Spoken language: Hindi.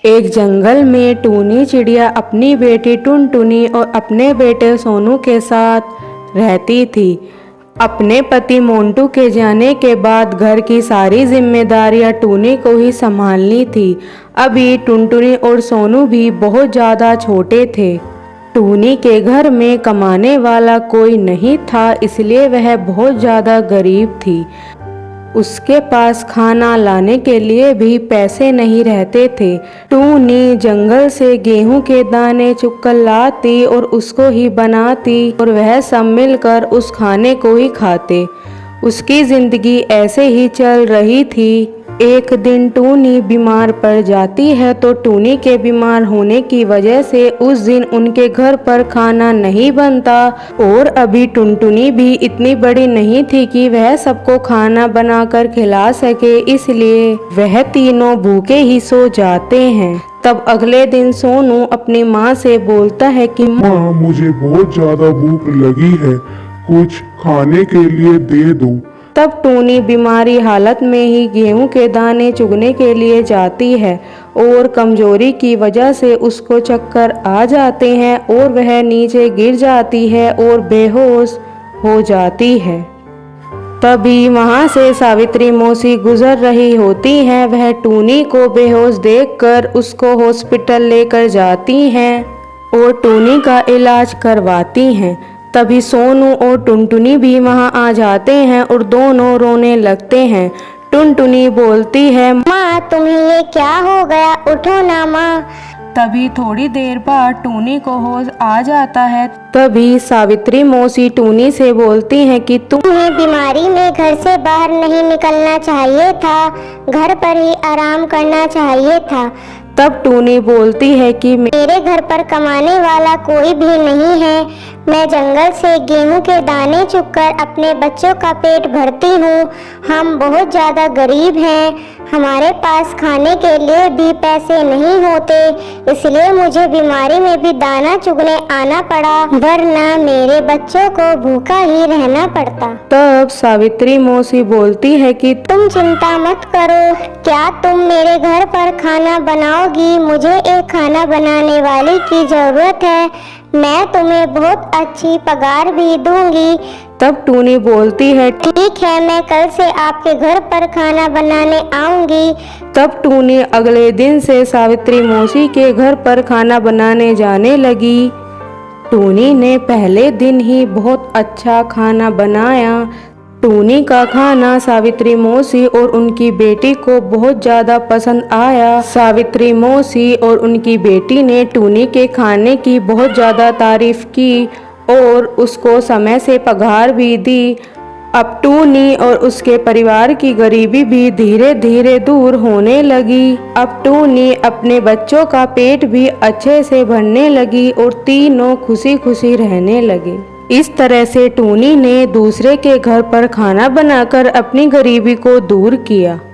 एक जंगल में टूनी चिड़िया अपनी बेटी टुनटुनी और अपने बेटे सोनू के साथ रहती थी। अपने पति मोंटू के जाने के बाद घर की सारी जिम्मेदारियां टूनी को ही संभालनी थी। अभी टुनटुनी और सोनू भी बहुत ज़्यादा छोटे थे। टूनी के घर में कमाने वाला कोई नहीं था, इसलिए वह बहुत ज़्यादा गरीब थी। उसके पास खाना लाने के लिए भी पैसे नहीं रहते थे। टूनी जंगल से गेहूं के दाने चुगकर लाती और उसको ही बनाती और वह सब मिलकर उस खाने को ही खाते। उसकी जिंदगी ऐसे ही चल रही थी। एक दिन टूनी बीमार पड़ जाती है तो टूनी के बीमार होने की वजह से उस दिन उनके घर पर खाना नहीं बनता और अभी टुनटुनी भी इतनी बड़ी नहीं थी कि वह सबको खाना बनाकर खिला सके, इसलिए वह तीनों भूखे ही सो जाते हैं। तब अगले दिन सोनू अपनी माँ से बोलता है कि माँ, मुझे बहुत ज्यादा भूख लगी है, कुछ खाने के लिए दे दो। तब टूनी बीमारी हालत में ही गेहूं के दाने चुगने के लिए जाती है और कमजोरी की वजह से उसको चक्कर आ जाते हैं और वह नीचे गिर जाती है और बेहोश हो जाती है। तभी वहां से सावित्री मौसी गुजर रही होती हैं। वह टूनी को बेहोश देखकर उसको हॉस्पिटल लेकर जाती हैं और टूनी का इलाज करवाती हैं। तभी सोनू और टुनटुनी भी वहां आ जाते हैं और दोनों रोने लगते हैं। टुनटुनी बोलती है, माँ तुम्हें ये क्या हो गया, उठो ना माँ। तभी थोड़ी देर बाद टूनी को होश आ जाता है। तभी सावित्री मौसी टूनी से बोलती हैं कि तुम्हें बीमारी में घर से बाहर नहीं निकलना चाहिए था, घर पर ही आराम करना चाहिए था। तब टूनी बोलती है कि मेरे घर पर कमाने वाला कोई भी नहीं है, मैं जंगल से गेहूं के दाने चुगकर अपने बच्चों का पेट भरती हूँ। हम बहुत ज़्यादा गरीब हैं, हमारे पास खाने के लिए भी पैसे नहीं होते, इसलिए मुझे बीमारी में भी दाना चुगने आना पड़ा, वरना मेरे बच्चों को भूखा ही रहना पड़ता। तब सावित्री मौसी बोलती है कि तुम चिंता मत करो, क्या तुम मेरे घर पर खाना बनाओगी? मुझे एक खाना बनाने वाली की जरूरत है, मैं तुम्हें बहुत अच्छी पगार भी दूंगी। तब टूनी बोलती है, ठीक है, मैं कल से आपके घर पर खाना बनाने आऊंगी। तब टूनी अगले दिन से सावित्री मौसी के घर पर खाना बनाने जाने लगी। टूनी ने पहले दिन ही बहुत अच्छा खाना बनाया। टूनी का खाना सावित्री मौसी और उनकी बेटी को बहुत ज़्यादा पसंद आया। सावित्री मौसी और उनकी बेटी ने टूनी के खाने की बहुत ज़्यादा तारीफ की और उसको समय से पगार भी दी। अब टूनी और उसके परिवार की गरीबी भी धीरे धीरे दूर होने लगी। अब टूनी अपने बच्चों का पेट भी अच्छे से भरने लगी और तीनों खुशी खुशी रहने लगे। इस तरह से टूनी ने दूसरे के घर पर खाना बनाकर अपनी गरीबी को दूर किया।